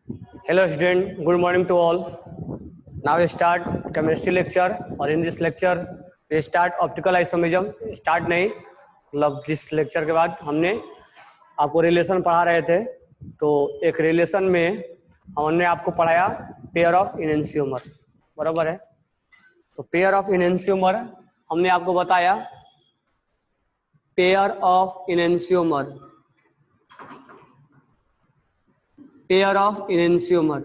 Hello student, good morning to all. Now we start chemistry lecture और in this lecture we start optical isomerism. Start नहीं मतलब जिस lecture के बाद हमने आपको रिलेशन पढ़ा रहे थे, तो एक रिलेशन में हमने आपको पढ़ाया पेयर ऑफ इनेंशियोमर, बराबर है। तो पेयर ऑफ इनेंशियोमर हमने आपको बताया, pair of enantiomer, pair of enantiomer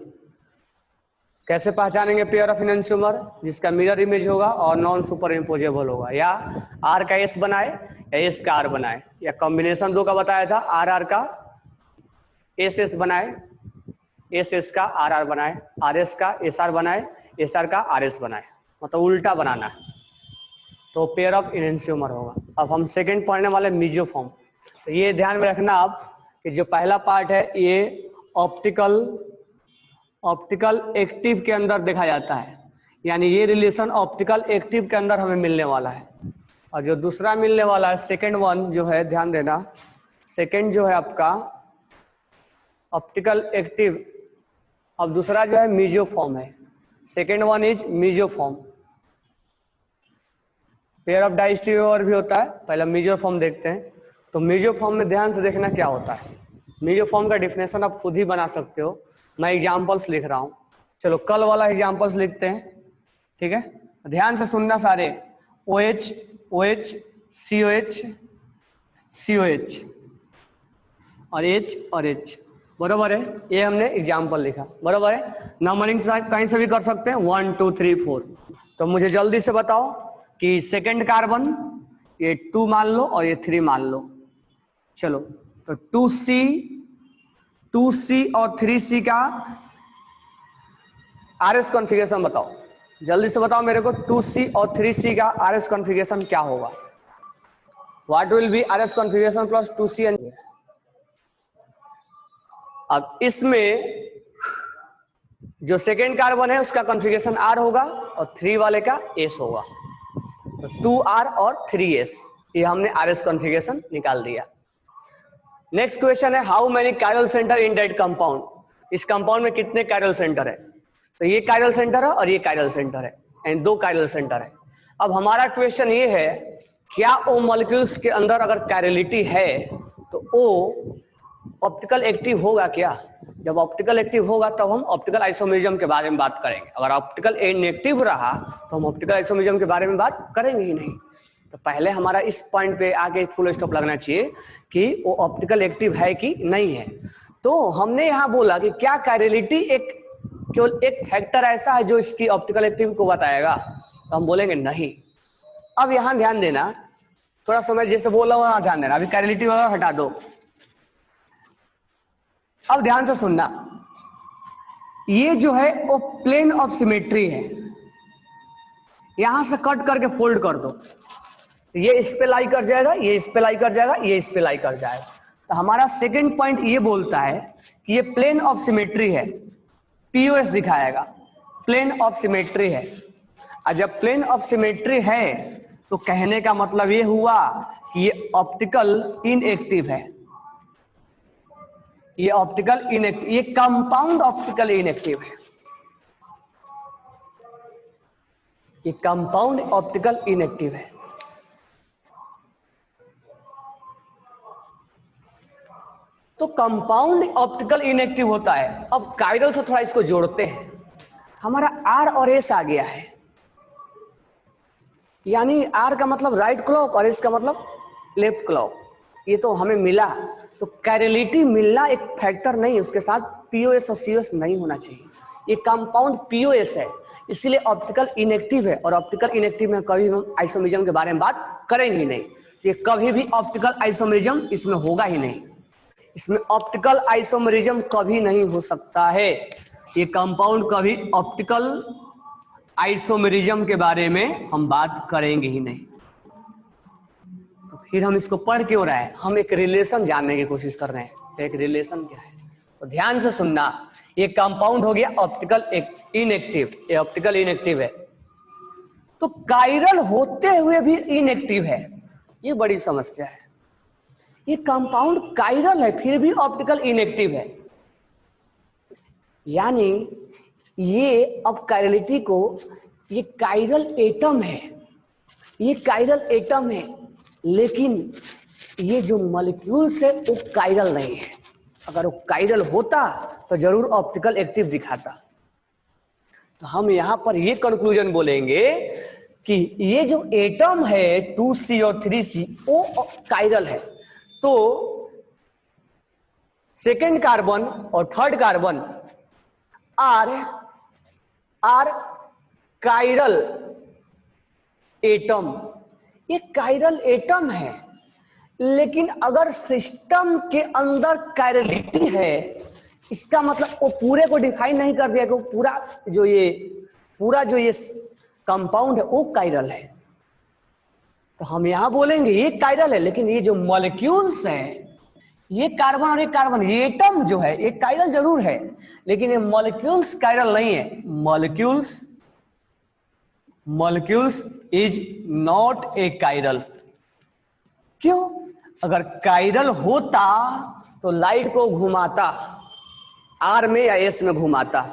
कैसे पहचानेंगे? पेयर ऑफ इनेंशियोमर जिसका मिरर इमेज होगा और नॉन सुपर इम्पोजेबल होगा, या आर का एस बनाए या एस का आर बनाए, या कॉम्बिनेशन दो का बताया था, आर आर का एस एस बनाए, एस एस का आर आर बनाए, आर एस का एस आर बनाए, एस आर का आर एस बनाए, मतलब उल्टा बनाना है, तो पेयर ऑफ इनेंशियोमर होगा। अब हम सेकेंड पढ़ने वाले मीजोफॉर्म। तो ये ध्यान में रखना आप कि जो पहला पार्ट है ये ऑप्टिकल एक्टिव के अंदर देखा जाता है, यानी ये रिलेशन ऑप्टिकल एक्टिव के अंदर हमें मिलने वाला है। और जो दूसरा मिलने वाला है सेकेंड वन जो है, ध्यान देना, सेकेंड जो है आपका ऑप्टिकल एक्टिव, अब दूसरा जो है मीजोफॉर्म है। Second one is mesoform. Pair of diastereomer भी होता है, पहले मीजोफॉर्म देखते हैं। तो मीजोफॉर्म में ध्यान से देखना क्या होता है। मीजोफॉर्म का डिफिनेशन आप खुद ही बना सकते हो, मैं एग्जांपल्स लिख रहा हूं। चलो कल वाला एग्जांपल्स लिखते हैं, ठीक है। ध्यान से सुनना सारे, OH OH COH COH और H और H, बराबर है। ये हमने एग्जांपल लिखा, बराबर है। नंबरिंग कहीं से भी कर सकते हैं, 1 2 3 4। तो मुझे जल्दी से बताओ कि सेकेंड कार्बन ये 2 मान लो और ये 3 मान लो। चलो तो 2C और 3C का RS कॉन्फ़िगरेशन बताओ, जल्दी से बताओ मेरे को। 2C और 3C का RS कॉन्फ़िगरेशन क्या होगा? What will be RS configuration plus 2C and. अब इसमें जो सेकेंड कार्बन है उसका कॉन्फ़िगरेशन R होगा और 3 वाले का S होगा, तो 2R और 3S, ये हमने RS कॉन्फ़िगरेशन निकाल दिया। नेक्स्ट क्वेश्चन है, how many chiral centre in that compound. इस कंपाउंड में कितने कायरल सेंटर है? तो ये कायरल सेंटर है और ये कायरल सेंटर है, एंड 2 कायरल सेंटर है। अब हमारा क्वेश्चन ये है, क्या ओ मॉलिक्यूल्स के अंदर अगर कायरलिटी है तो ओ ऑप्टिकल एक्टिव होगा क्या? जब ऑप्टिकल एक्टिव होगा तब हम ऑप्टिकल आइसोमेरिज्म के बारे में बात करेंगे। अगर ऑप्टिकल इनएक्टिव रहा तो हम ऑप्टिकल आइसोमेरिज्म के बारे में बात करेंगे ही नहीं। तो पहले हमारा इस पॉइंट पे आके फुल स्टॉप लगना चाहिए कि वो ऑप्टिकल एक्टिव है कि नहीं है। तो हमने यहाँ बोला कि क्या कायरलिटी एक केवल एक फैक्टर ऐसा है जो इसकी ऑप्टिकल एक्टिव को बताएगा, तो हम बोलेंगे नहीं। अब यहाँ ध्यान देना, थोड़ा समय जैसे बोला वहां ध्यान देना, अभी कायरलिटी वगैरह हटा दो। अब ध्यान से सुनना, ये जो है वो प्लेन ऑफ सिमेट्री है, यहां से कट करके फोल्ड कर दो, ये इस पे लाई कर जाएगा, ये इस पे लाई कर जाएगा, ये इस पे लाई कर जाएगा। तो हमारा सेकंड पॉइंट ये बोलता है कि ये प्लेन ऑफ सिमेट्री है, POS दिखाएगा, प्लेन ऑफ सिमेट्री है। और जब प्लेन ऑफ सिमेट्री है तो कहने का मतलब ये हुआ कि ये ऑप्टिकल इनएक्टिव है, ये ऑप्टिकल इनएक्टिव, ये कंपाउंड ऑप्टिकल इनएक्टिव है, ये कंपाउंड ऑप्टिकल इनएक्टिव है। तो कंपाउंड ऑप्टिकल इनएक्टिव होता है। अब कायरल से थोड़ा इसको जोड़ते हैं, हमारा R और S आ गया है, यानी R का मतलब राइट क्लॉक और S का मतलब लेफ्ट क्लॉक, ये तो हमें मिला। तो कायरलिटी मिलना एक फैक्टर नहीं, उसके साथ POS और COS नहीं होना चाहिए। ये कंपाउंड POS है, इसीलिए ऑप्टिकल इनएक्टिव है, और ऑप्टिकल इनएक्टिव में कभी हम आइसोमेरिज्म के बारे में बात करेंगे ही नहीं। ये कभी भी ऑप्टिकल आइसोमेरिज्म इसमें होगा ही नहीं, इसमें ऑप्टिकल आइसोमेरिज्म कभी नहीं हो सकता है। ये कंपाउंड कभी ऑप्टिकल आइसोमेरिज्म के बारे में हम बात करेंगे ही नहीं। तो फिर हम इसको पढ़ क्यों रहे हैं? हम एक रिलेशन जानने की कोशिश कर रहे हैं। तो एक रिलेशन क्या है, तो ध्यान से सुनना। ये कंपाउंड हो गया ऑप्टिकल इनएक्टिव, ये ऑप्टिकल इनएक्टिव है, तो कायरल होते हुए भी इनएक्टिव है, ये बड़ी समस्या है। ये कंपाउंड कायरल है फिर भी ऑप्टिकल इनएक्टिव है, यानी ये अब कायरलिटी को, ये कायरल एटम है, ये कायरल एटम है, लेकिन ये जो मॉलिक्यूल्स है वो कायरल नहीं है। अगर वो कायरल होता तो जरूर ऑप्टिकल एक्टिव दिखाता। तो हम यहां पर ये कंक्लूजन बोलेंगे कि ये जो एटम है 2C और 3C वो कायरल है। तो सेकेंड कार्बन और third carbon are chiral atom, ये कायरल एटम है। लेकिन अगर सिस्टम के अंदर कायरलिटी है, इसका मतलब वो पूरे को डिफाइन नहीं कर दिया कि वो पूरा जो ये कंपाउंड है वो कायरल है। तो हम यहां बोलेंगे ये कायरल है, लेकिन ये जो मॉलिक्यूल्स है, ये कार्बन और ये कार्बन, ये एटम जो है ये कायरल जरूर है, लेकिन ये मॉलिक्यूल्स कायरल नहीं है। Molecules is not A chiral. क्यों? अगर कायरल होता तो लाइट को घुमाता, आर में या एस में घुमाता।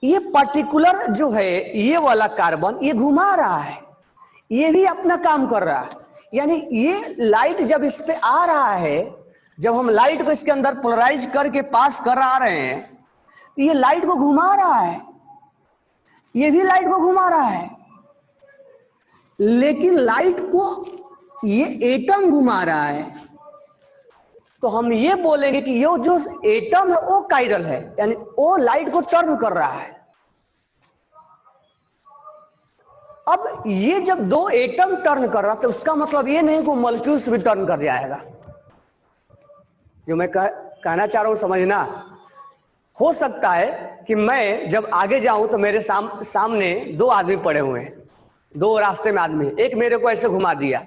ये पर्टिकुलर जो है ये वाला कार्बन ये घुमा रहा है, ये भी अपना काम कर रहा है। यानी ये लाइट जब इस पे आ रहा है, जब हम लाइट को इसके अंदर पोलराइज करके पास कर आ रहे हैं, तो ये लाइट को घुमा रहा है, ये भी लाइट को घुमा रहा है, लेकिन लाइट को ये एटम घुमा रहा है। तो हम ये बोलेंगे कि ये जो एटम है वो कायरल है, यानी वो लाइट को टर्न कर रहा है। अब ये जब दो एटम टर्न कर रहा था, उसका मतलब ये नहीं कि मॉलिक्यूल्स भी टर्न कर जाएगा। जो मैं कहना चाह रहा हूं समझना। हो सकता है कि मैं जब आगे जाऊं तो मेरे सामने दो आदमी पड़े हुए हैं, दो रास्ते में आदमी, एक मेरे को ऐसे घुमा दिया,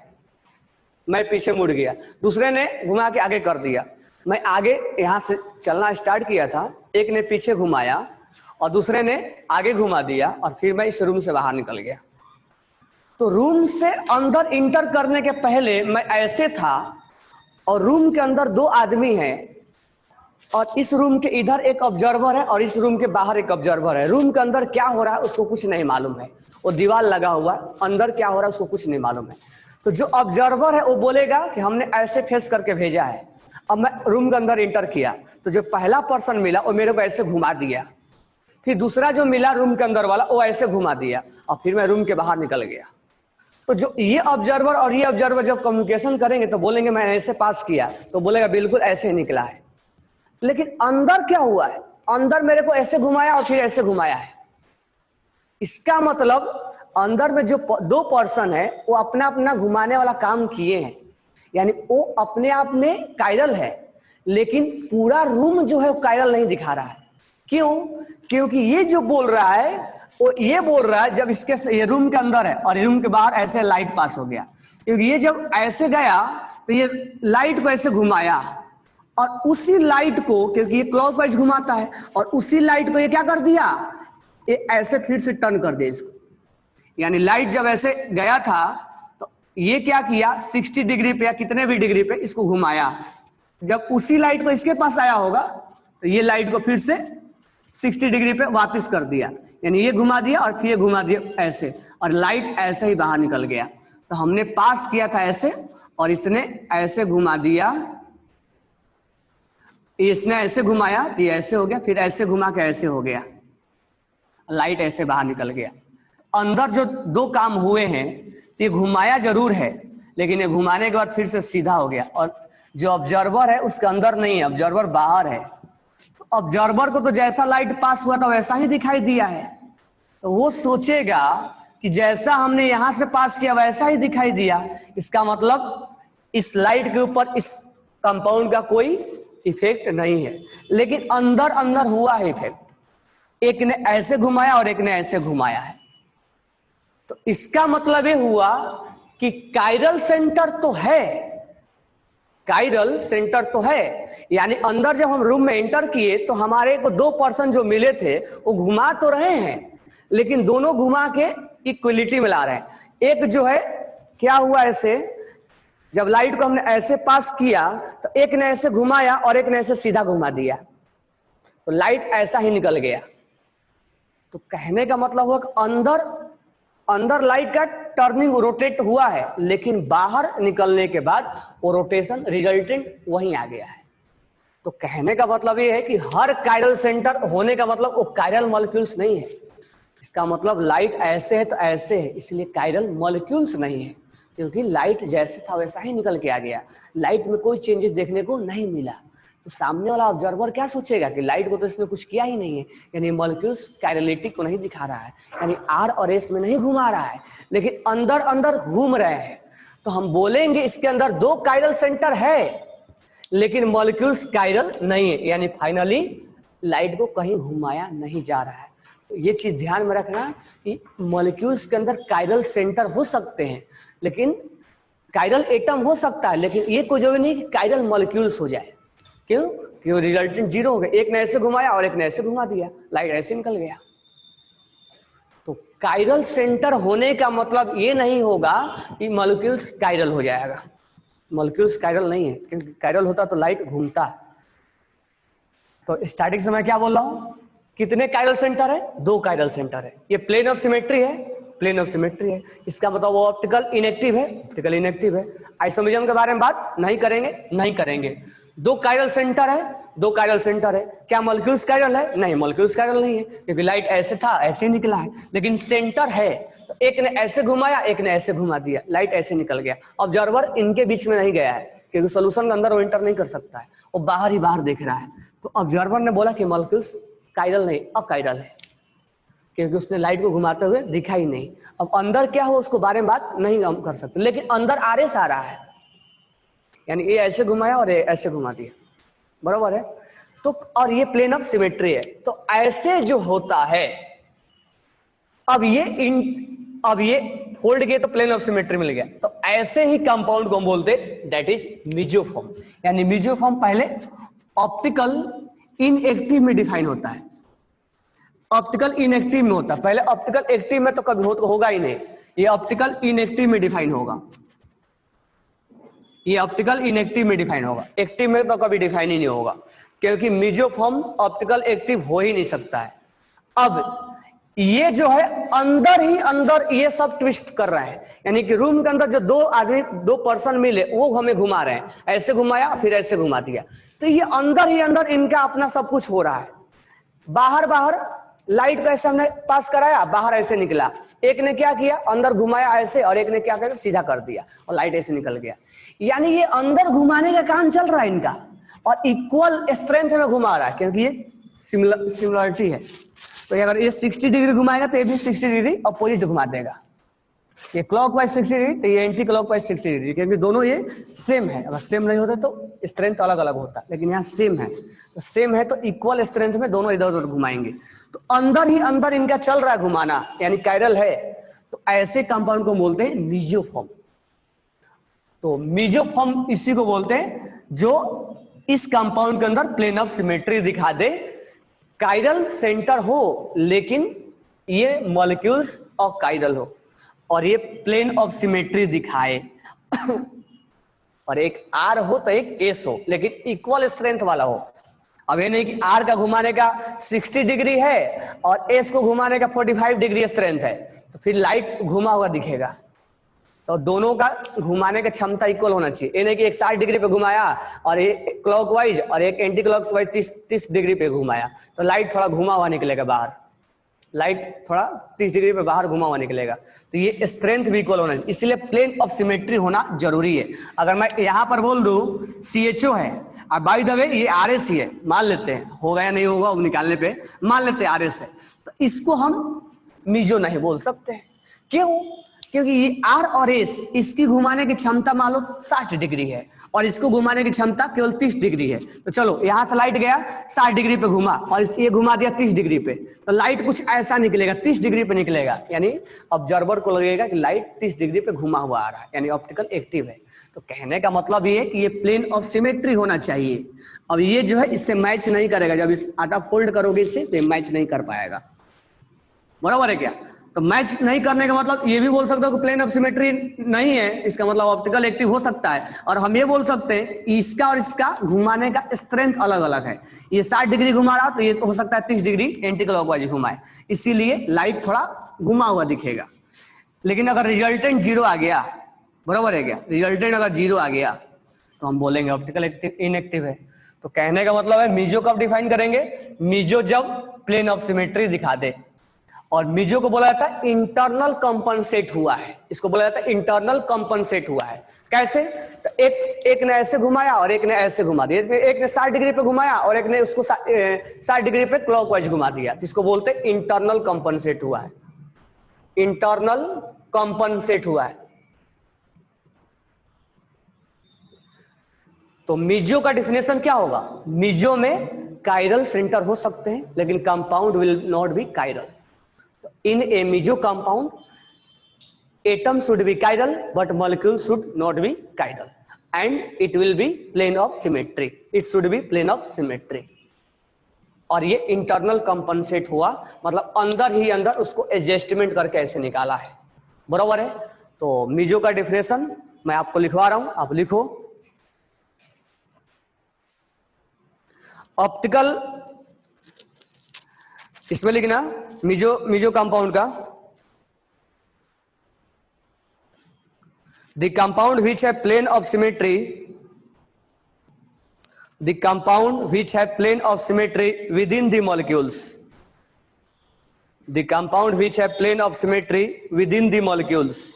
मैं पीछे मुड़ गया, दूसरे ने घुमा के आगे कर दिया। मैं आगे यहां से चलना स्टार्ट किया था, एक ने पीछे घुमाया और दूसरे ने आगे घुमा दिया, और फिर मैं इस रूम से बाहर निकल गया। तो रूम से अंदर इंटर करने के पहले मैं ऐसे था, और रूम के अंदर दो आदमी हैं, और इस रूम के इधर एक ऑब्जर्वर है और इस रूम के बाहर एक ऑब्जर्वर है। रूम के अंदर क्या हो रहा है उसको कुछ नहीं मालूम है, वो दीवार लगा हुआ, अंदर क्या हो रहा है उसको कुछ नहीं मालूम है। तो जो ऑब्जर्वर है वो बोलेगा कि हमने ऐसे फेस करके भेजा है। अब मैं रूम के अंदर इंटर किया तो जो पहला पर्सन मिला वो मेरे को ऐसे घुमा दिया, फिर दूसरा जो मिला रूम के अंदर वाला वो ऐसे घुमा दिया, और फिर मैं रूम के बाहर निकल गया। तो जो ये ऑब्जर्वर और ये ऑब्जर्वर जब कम्युनिकेशन करेंगे तो बोलेंगे मैं ऐसे पास किया, तो बोलेगा बिल्कुल ऐसे ही निकला है। लेकिन अंदर क्या हुआ है, अंदर मेरे को ऐसे घुमाया और फिर ऐसे घुमाया है। इसका मतलब अंदर में जो दो पर्सन है वो अपना अपना घुमाने वाला काम किए हैं, यानी वो अपने आप में कायरल है, लेकिन पूरा रूम जो है वो कायरल नहीं दिखा रहा है। क्यों? क्योंकि ये जो बोल रहा है वो ये बोल रहा है जब इसके ये रूम के अंदर है और रूम के बाहर ऐसे लाइट पास हो गया, क्योंकि ये जब ऐसे गया तो ये लाइट को ऐसे घुमाया, और उसी लाइट को, क्योंकि ये क्लॉकवाइज घुमाता है, और उसी लाइट को ये क्या कर दिया, ये ऐसे फिर से टर्न कर दिया इसको। यानी लाइट जब ऐसे गया था तो ये क्या किया, 60 डिग्री पे या कितने भी डिग्री पे इसको घुमाया। जब उसी लाइट को इसके पास आया होगा तो ये लाइट को फिर से 60 डिग्री पे वापस कर दिया, यानी ये घुमा दिया और फिर ये घुमा दिया ऐसे, और लाइट ऐसे ही बाहर निकल गया। तो हमने पास किया था ऐसे और इसने ऐसे घुमा दिया, इसने ऐसे घुमाया तो ये ऐसे हो गया, फिर ऐसे घुमा के ऐसे हो गया, लाइट ऐसे बाहर निकल गया। अंदर जो दो काम हुए हैं, ये घुमाया जरूर है लेकिन ये घुमाने के बाद फिर से सीधा हो गया, और जो ऑब्जर्वर है उसके अंदर नहीं है, ऑब्जर्वर बाहर है। तो ऑब्जर्वर को तो जैसा लाइट पास हुआ था वैसा ही दिखाई दिया है, तो वो सोचेगा कि जैसा हमने यहां से पास किया वैसा ही दिखाई दिया, इसका मतलब इस लाइट के ऊपर इस कंपाउंड का कोई इफेक्ट नहीं है। लेकिन अंदर अंदर हुआ है इफेक्ट, एक ने ऐसे घुमाया और एक ने ऐसे घुमाया है। तो इसका मतलब ये हुआ कि कायरल सेंटर तो है, कायरल सेंटर तो है। यानी अंदर जब हम रूम में एंटर किए तो हमारे को दो पर्सन जो मिले थे वो घुमा तो रहे हैं, लेकिन दोनों घुमा के इक्वलिटी में ला रहे हैं। एक जो है क्या हुआ, ऐसे जब लाइट को हमने ऐसे पास किया तो एक ने ऐसे घुमाया और एक ने ऐसे सीधा घुमा दिया। तो लाइट ऐसा ही निकल गया। तो कहने का मतलब हुआ कि अंदर अंदर लाइट का टर्निंग रोटेट हुआ है, लेकिन बाहर निकलने के बाद वो रोटेशन रिजल्टेंट वहीं आ गया है। तो कहने का मतलब ये है कि हर कायरल सेंटर होने का मतलब वो कायरल मॉलिक्यूल्स नहीं है। इसका मतलब लाइट ऐसे है तो ऐसे है, इसलिए कायरल मॉलिक्यूल्स नहीं है, क्योंकि लाइट जैसे था वैसा ही निकल के आ गया। लाइट में कोई चेंजेस देखने को नहीं मिला। तो सामने वाला ऑब्जर्वर क्या सोचेगा कि लाइट को तो इसमें कुछ किया ही नहीं है, यानी मॉलिक्यूल्स कायरलिटी को नहीं दिखा रहा है, यानी आर और एस में नहीं घुमा रहा है, लेकिन अंदर अंदर घूम रहे हैं। तो हम बोलेंगे इसके अंदर 2 कायरल सेंटर है, लेकिन मॉलिक्यूल्स कायरल नहीं है, यानी फाइनली लाइट को कहीं घुमाया नहीं जा रहा है। तो ये चीज ध्यान में रखना कि मॉलिक्यूल्स के अंदर कायरल सेंटर हो सकते हैं, लेकिन कायरल एटम हो सकता है, लेकिन ये कोई जरूरी नहीं कि कायरल मॉलिक्यूल्स हो जाए। क्यों? क्यों रिजल्टेंट जीरो हो गए, एक ने ऐसे घुमाया और एक ने ऐसे घुमा दिया, लाइट ऐसे निकल गया। तो कायरल सेंटर होने का मतलब ये नहीं होगा कि मॉलिक्यूल्स कायरल हो जाएगा। मॉलिक्यूल्स कायरल नहीं है, क्योंकि कायरल होता तो लाइट घूमता। तो स्टैटिक से मैं क्या बोल रहा हूं, कितने कायरल सेंटर है? 2 कायरल सेंटर है। ये प्लेन ऑफ सिमेट्री है, प्लेन ऑफ सिमेट्री है। इसका मतलब वो ऑप्टिकल इनएक्टिव है, ऑप्टिकल इनएक्टिव है। आइसोमेरिज्म के बारे में बात नहीं करेंगे, नहीं करेंगे। 2 कायरल सेंटर है, 2 कायरल सेंटर है। क्या मॉलिक्यूल्स कायरल है? नहीं, मॉलिक्यूल्स कायरल नहीं है, क्योंकि लाइट ऐसे था ऐसे ही निकला है, लेकिन सेंटर है। तो एक ने ऐसे घुमाया, एक ने ऐसे घुमा दिया, लाइट ऐसे निकल गया। ऑब्जर्वर इनके बीच में नहीं गया है, क्योंकि सोल्यूशन के अंदर वो एंटर नहीं कर सकता है, वो बाहर ही बाहर देख रहा है। तो ऑब्जर्वर ने बोला कि मॉलिक्यूल्स कायरल नहीं, अकायरल है, क्योंकि उसने लाइट को घुमाते हुए दिखा ही नहीं। अब अंदर क्या हो उसको बारे में बात नहीं हम कर सकते, लेकिन अंदर आरएस आ रहा है, यानी ये ऐसे घुमाया और ये ऐसे घुमा दिया, बराबर है। तो और ये प्लेन ऑफ सिमेट्री है। तो ऐसे जो होता है, अब ये फोल्ड किए तो प्लेन ऑफ सिमेट्री मिल गया। तो ऐसे ही कंपाउंड को हम बोलते हैं दैट इज मीजोफॉर्म। यानी मीजोफॉर्म पहले ऑप्टिकल इनएक्टिव में डिफाइन होता है, ऑप्टिकल इनएक्टिव में होता है। पहले ऑप्टिकल एक्टिव में तो कभी होगा ही नहीं, ये ऑप्टिकल इनएक्टिव में डिफाइन होगा। ये ऑप्टिकल इनएक्टिव में डिफाइन होगा, एक्टिव में तो कभी डिफाइन ही नहीं होगा, क्योंकि मीजोफॉर्म ऑप्टिकल एक्टिव हो ही नहीं सकता है। अब ये जो है अंदर ही अंदर ये सब ट्विस्ट कर रहा है, यानी कि रूम के अंदर जो 2 आदमी 2 पर्सन मिले वो हमें घुमा रहे हैं, ऐसे घुमाया फिर ऐसे घुमा दिया। तो ये अंदर ही अंदर इनका अपना सब कुछ हो रहा है। बाहर बाहर लाइट को ऐसे हमने पास कराया, बाहर ऐसे निकला। एक ने क्या किया, अंदर घुमाया ऐसे, और एक ने क्या किया, सीधा कर दिया और लाइट ऐसे निकल गया। यानी ये अंदर घुमाने का काम चल रहा है इनका, और इक्वल स्ट्रेंथ में घुमा रहा है, क्योंकि ये सिमिलरिटी है। तो अगर ये 60 डिग्री घुमाएगा तो ये भी 60 डिग्री अपोजिट घुमा देगा। ये क्लॉकवाइज 60 डिग्री तो ये एंटी क्लॉकवाइज 60 डिग्री, क्योंकि दोनों ये सेम है। अगर सेम नहीं होता तो स्ट्रेंथ अलग अलग होता, लेकिन यहाँ सेम है। तो सेम है तो इक्वल स्ट्रेंथ में दोनों इधर उधर घुमाएंगे। तो अंदर ही अंदर इनका चल रहा है घुमाना, यानी कायरल है। तो ऐसे कंपाउंड को बोलते हैं मीजोफॉर्म। तो मीजोफॉर्म इसी को बोलते हैं जो इस कंपाउंड के अंदर प्लेन ऑफ सिमेट्री दिखा दे, कायरल सेंटर हो लेकिन ये मॉलिक्यूल्स और कायरल हो, और ये प्लेन ऑफ सिमेट्री दिखाए और एक आर हो तो एक एस हो, लेकिन इक्वल स्ट्रेंथ वाला हो। अब ये नहीं कि आर का घुमाने का 60 डिग्री है और एस को घुमाने का 45 डिग्री स्ट्रेंथ है, तो फिर लाइट घुमा हुआ दिखेगा। तो दोनों का घुमाने का क्षमता इक्वल होना चाहिए। ये नहीं कि एक 60 डिग्री पे घुमाया और एक क्लॉकवाइज और एक एंटी क्लॉकवाइज 30 डिग्री पे घुमाया, तो लाइट थोड़ा घुमा हुआ निकलेगा बाहर, लाइट थोड़ा 30 डिग्री पे बाहर घुमा हुआ निकलेगा। तो ये स्ट्रेंथ भी इक्वल होना चाहिए, इसलिए प्लेन ऑफ सिमेट्री होना जरूरी है। अगर मैं यहाँ पर बोल दूं CHO है और बाय द वे ये RS ही है, मान लेते हैं, होगा या नहीं होगा वो निकालने पे, मान लेते हैं RS है, तो इसको हम मीजो नहीं बोल सकते हैं। क्यों? क्योंकि ये R और S इसकी घुमाने की क्षमता मान लो 60 डिग्री है और इसको घुमाने की क्षमता केवल 30 डिग्री है। तो चलो यहां से लाइट गया 60 डिग्री पे घुमा और ये घुमा दिया 30 डिग्री पे, तो लाइट कुछ ऐसा निकलेगा, 30 डिग्री पे निकलेगा, यानी ऑब्जर्वर को लगेगा कि लाइट 30 डिग्री पे घुमा हुआ आ रहा है, यानी ऑप्टिकल एक्टिव है। तो कहने का मतलब ये है कि ये प्लेन ऑफ सिमेट्री होना चाहिए। अब ये जो है इससे मैच नहीं करेगा, जब इस आटा फोल्ड करोगे इससे तो मैच नहीं कर पाएगा, बराबर है क्या? तो मैच नहीं करने का मतलब ये भी बोल सकते हो कि प्लेन ऑफ सिमेट्री नहीं है, इसका मतलब ऑप्टिकल एक्टिव हो सकता है। और हम ये बोल सकते हैं इसका और इसका घुमाने का स्ट्रेंथ अलग अलग है, ये 60 डिग्री घुमा रहा तो ये तो हो सकता है 30 डिग्री एंटी क्लॉकवाइज घुमाए, इसीलिए लाइट थोड़ा घुमा हुआ दिखेगा। लेकिन अगर रिजल्टेंट जीरो आ गया, बराबर है क्या, रिजल्टेंट अगर जीरो आ गया तो हम बोलेंगे ऑप्टिकल एक्टिव इनएक्टिव है। तो कहने का मतलब है मीजो कब डिफाइन करेंगे, मीजो जब प्लेन ऑफ सिमेट्री दिखा दे। और मीजो को बोला जाता है इंटरनल कंपनसेट हुआ है, इसको बोला जाता है इंटरनल कंपनसेट हुआ है। कैसे, तो एक ने ऐसे घुमाया और एक ने ऐसे घुमा दिया, एक ने 60 डिग्री पे घुमाया और एक ने उसको 60 डिग्री पे क्लॉकवाइज घुमा दिया, जिसको बोलते हैं इंटरनल कंपनसेट हुआ है, इंटरनल कंपनसेट हुआ है। तो मीजो का डिफिनेशन क्या होगा, मीजो में कायरल सेंटर हो सकते हैं लेकिन compound will not be chiral. In a meso compound, atom should be chiral, but molecule should not be chiral, and it will be plane of symmetry. It should be plane of symmetry. और ये internal compensate हुआ, मतलब अंदर ही अंदर उसको adjustment करके ऐसे निकाला है, बराबर है। तो मीजो का डिफिनेशन मैं आपको लिखवा रहा हूं, आप लिखो। ऑप्टिकल, इसमें लिखना मीजो कंपाउंड का, द कंपाउंड विच है plane of symmetry, the compound which है plane of symmetry within the molecules, the compound which है plane of symmetry within the molecules,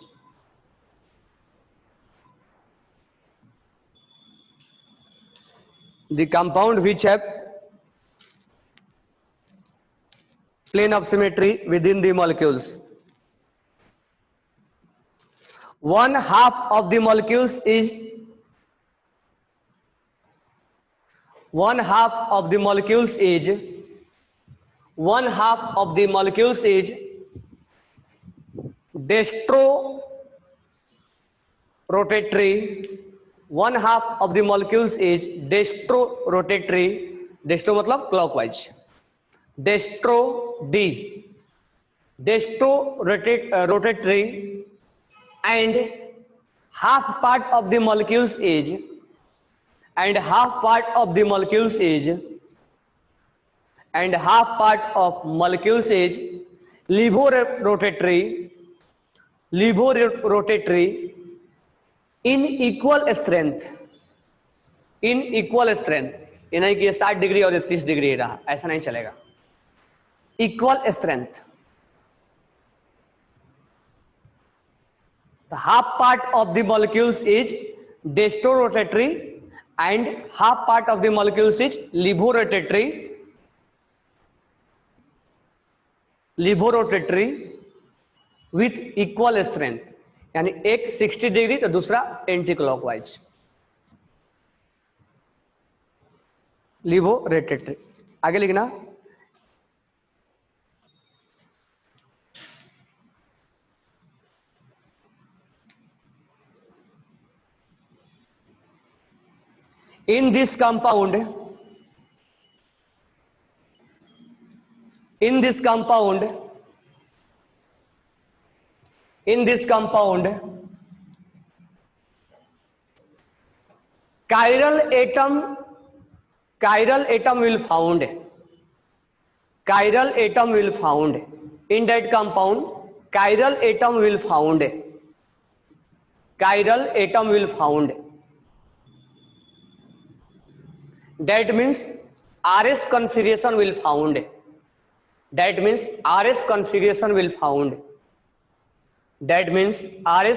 the compound which है plane of symmetry within the molecules. One half of the molecules is destro rotatory. One half of the molecules is destro rotatory. Destro मतलब clockwise. Destro rotatory, and half part of the molecules is levorotatory in equal strength, ये नहीं कि 60 degree और 30 degree रहा, ऐसा नहीं चलेगा, equal strength. The half part of the molecules is destrorotatory and half part of the molecules is levorotatory with equal strength, यानी एक 60 डिग्री तो दूसरा एंटी क्लॉकवाइज, लिवोरेटेटरी। आगे लिखना, in this compound chiral atom will found in that compound, chiral atom will found. That means RS configuration will found. That means RS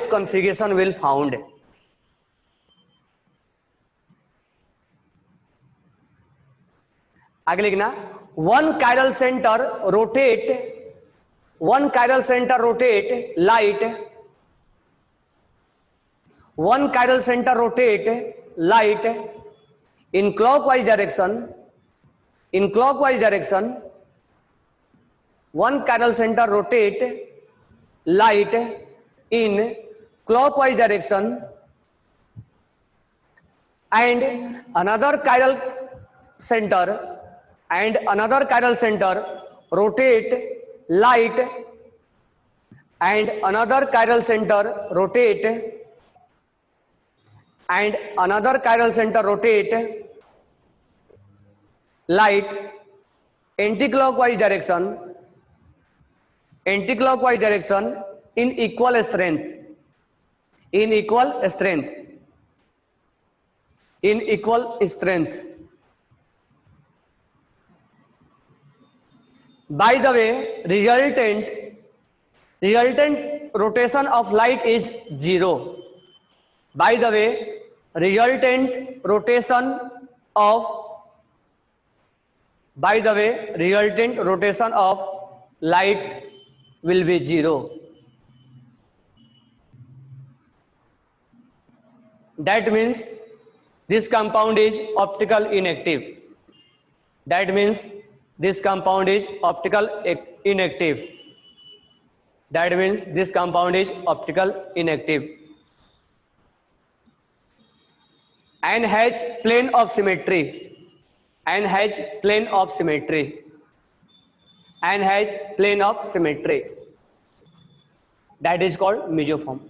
configuration will found. आगे लिखना, one chiral center rotate light, one chiral center rotate light in clockwise direction, one chiral center rotate light in clockwise direction and another chiral center rotate light and another chiral center rotate light anti-clockwise direction in equal strength by the way resultant rotation of light is zero. By the way resultant rotation of light will be zero. That means this compound is optical inactive. And has plane of symmetry. That is called mesoform.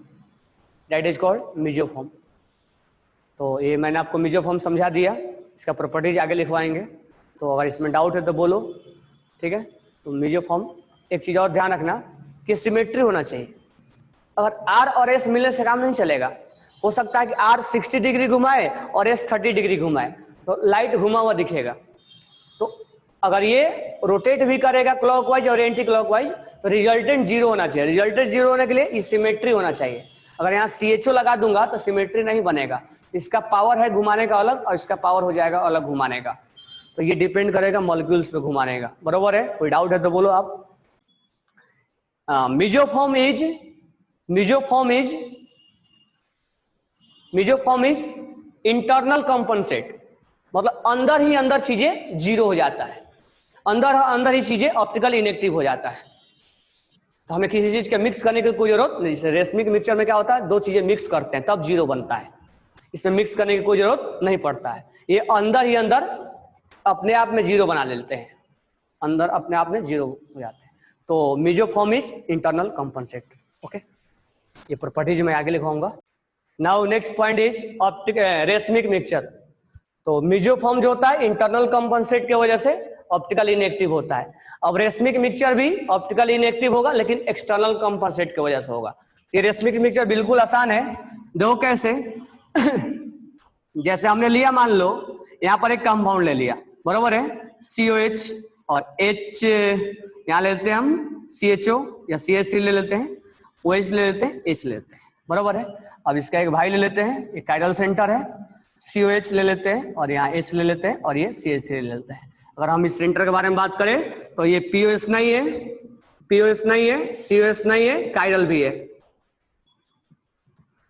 तो ये मैंने आपको मेसोफॉर्म समझा दिया, इसका properties आगे लिखवाएंगे, तो अगर इसमें डाउट है तो बोलो, ठीक है। तो मेसोफॉर्म, एक चीज और ध्यान रखना कि सिमेट्री होना चाहिए। अगर आर और एस मिलने से काम नहीं चलेगा। हो सकता है कि आर 60 डिग्री घुमाए और एस 30 डिग्री घुमाए, तो लाइट घुमा हुआ दिखेगा। तो अगर ये रोटेट भी करेगा क्लॉकवाइज और एंटी क्लॉकवाइज, तो रिजल्टेंट जीरो होना चाहिए। रिजल्टेंट जीरो होने के लिए सिमेट्री होना चाहिए। अगर यहाँ CHO लगा दूंगा तो सिमेट्री नहीं बनेगा। इसका पावर है घुमाने का अलग और इसका पावर हो जाएगा अलग घुमाने का। तो ये डिपेंड करेगा मॉलिक्यूल्स पे घुमाने का। बरोबर है? कोई डाउट है तो बोलो आप। मेसोफॉर्म इज इंटरनल कंपनसेट, मतलब अंदर ही अंदर चीजें जीरो हो जाता है, अंदर ही चीजें ऑप्टिकल इनेक्टिव हो जाता है। तो हमें किसी चीज के मिक्स करने की कोई जरूरत नहीं। जैसे रेशमिक मिक्सचर में क्या होता है, दो चीजें मिक्स करते हैं तब जीरो बनता है। इसमें मिक्स करने की कोई जरूरत नहीं पड़ता है। ये अंदर ही अंदर अपने आप में जीरो बना लेते हैं, अंदर अपने आप में जीरो हो जाते हैं। तो mesoform is internal compensate. Okay, ये प्रॉपर्टीज मैं आगे लिखवाऊंगा। Now next point is racemic mixture. तो मेसोफॉर्म जो होता है इंटरनल कंपनसेट की वजह से ऑप्टिकल इनएक्टिव होता है। अब रेशमिक मिक्सचर भी ऑप्टिकल इनएक्टिव होगा, लेकिन एक्सटर्नल कंपनसेट की वजह से होगा। ये रेशमिक मिक्सचर बिल्कुल आसान है। देखो कैसे जैसे हमने लिया, मान लो यहाँ पर एक कंपाउंड ले लिया, बरोबर है, COH और H यहाँ ले लेते हैं हम, CHO या CH3 ले लेते हैं, OH ले लेते हैं, H ले लेते हैं, बरोबर है। अब इसका एक भाई ले लेते हैं, एक कायरल सेंटर है, COH ले लेते हैं और यहाँ H ले लेते हैं और ये CH3 ले लेते हैं। अगर हम इस सेंटर के बारे में बात करें तो ये POS नहीं है, COS नहीं है, कायरल भी है।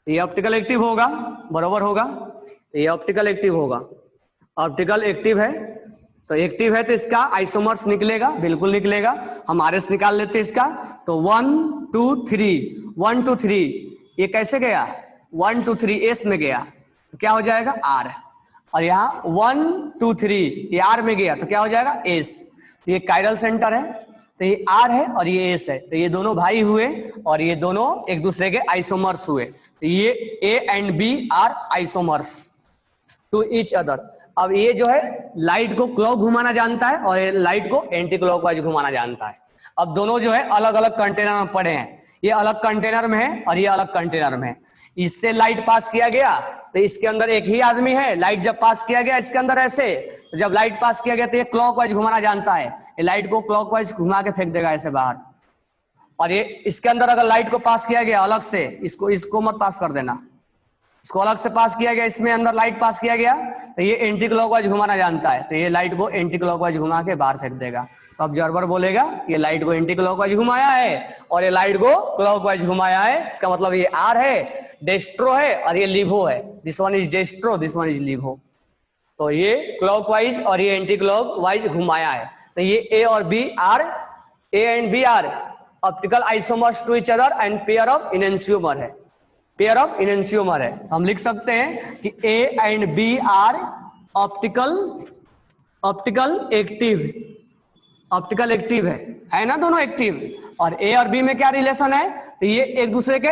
ये ऑप्टिकल एक्टिव होगा, बरोबर होगा, ये ऑप्टिकल एक्टिव होगा। ऑप्टिकल एक्टिव है तो इसका आइसोमर्स निकलेगा, बिल्कुल निकलेगा। हम RS निकाल लेते हैं इसका, तो 1 2 3 ये कैसे गया, 1 2 3 S में गया, तो क्या हो जाएगा R। और यहाँ 1 2 3 ये R में गया तो क्या हो जाएगा S। ये कायरल सेंटर है, तो ये R है और ये S है, तो ये दोनों भाई हुए और ये दोनों एक दूसरे के आइसोमर्स हुए। तो ये A and B are isomers to each other. अब ये जो है लाइट को क्लॉक घुमाना जानता है और ये लाइट को एंटी क्लॉकवाइज घुमाना जानता है। अब दोनों जो है अलग अलग कंटेनर में पड़े हैं, ये अलग कंटेनर में है और ये अलग कंटेनर में है। इससे लाइट पास किया गया तो इसके अंदर एक ही आदमी है, लाइट जब पास किया गया इसके अंदर ऐसे, तो जब लाइट पास किया गया तो ये क्लॉकवाइज घुमाना जानता है, ये लाइट को क्लॉकवाइज घुमा के फेंक देगा ऐसे बाहर। और ये इसके अंदर अगर लाइट को पास किया गया अलग से, इसको मत पास कर देना, इसको अलग से पास किया गया, इसमें अंदर लाइट पास किया गया तो ये एंटी क्लॉकवाइज घुमाना जानता है, तो ये लाइट को एंटी क्लॉकवाइज घुमा के बाहर फेंक देगा। तो ऑब्जर्वर बोलेगा ये लाइट को एंटी क्लॉकवाइज घुमाया है और ये लाइट को क्लॉकवाइज घुमाया है, इसका मतलब ये आर है, डेस्ट्रो है और ये लिवो है। This one is dextro, this one is levo. तो ये क्लॉकवाइज और ये एंटी क्लॉकवाइज घुमाया है। तो ये ए और B are, A and B are optical isomers to each other and pair of enantiomer है, पेयर ऑफ इनेंशियोमर है। हम लिख सकते हैं कि A and B are optical active है। है ना, दोनों एक्टिव। और ए और बी में क्या रिलेशन है, तो ये एक दूसरे के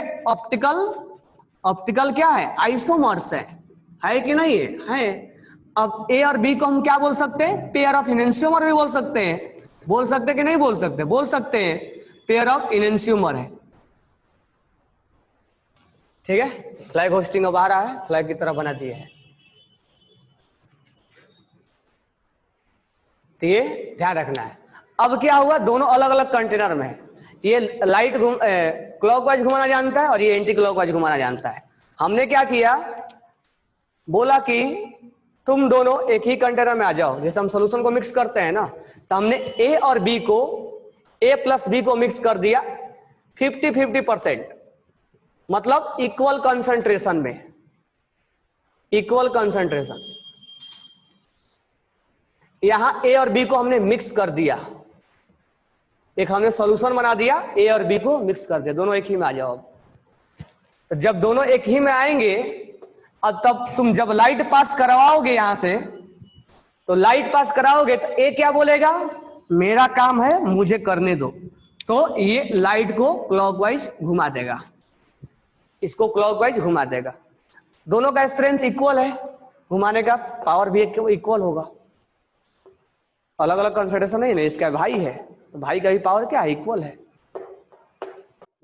ऑप्टिकल क्या है, आइसोमर्स है कि नहीं है। अब ए और बी को हम क्या बोल सकते हैं, पेयर ऑफ इनेंशियोमर भी बोल सकते हैं, बोल सकते कि नहीं बोल सकते, बोल सकते हैं, पेयर ऑफ इनेंशियोमर है। ठीक है, फ्लैग होस्टिंग अब आ रहा है, फ्लैग की तरह बना दिया है, तो ये ध्यान रखना है। अब क्या हुआ, दोनों अलग अलग कंटेनर में है, ये लाइट क्लॉकवाइज घुमाना जानता है और ये एंटी क्लॉकवाइज घुमाना जानता है। हमने क्या किया, बोला कि तुम दोनों एक ही कंटेनर में आ जाओ, जैसे हम सोल्यूशन को मिक्स करते हैं ना, तो हमने ए और बी को, ए प्लस बी को मिक्स कर दिया 50-50%, मतलब इक्वल कंसंट्रेशन में, इक्वल कंसंट्रेशन। यहां ए और बी को हमने मिक्स कर दिया, एक हमने सॉल्यूशन बना दिया, ए और बी को मिक्स कर दिया, दोनों एक ही में आ जाओ। तो जब दोनों एक ही में आएंगे, अब तब तुम जब लाइट पास करवाओगे यहां से, तो लाइट पास कराओगे तो ए क्या बोलेगा, मेरा काम है मुझे करने दो, तो ये लाइट को क्लॉकवाइज घुमा देगा, इसको क्लॉकवाइज घुमा देगा। दोनों का स्ट्रेंथ इक्वल है, घुमाने का पावर भी इक्वल होगा, अलग अलग कंसंट्रेशन नहीं ना, इसका भाई है तो भाई का भी पावर क्या है, इक्वल है,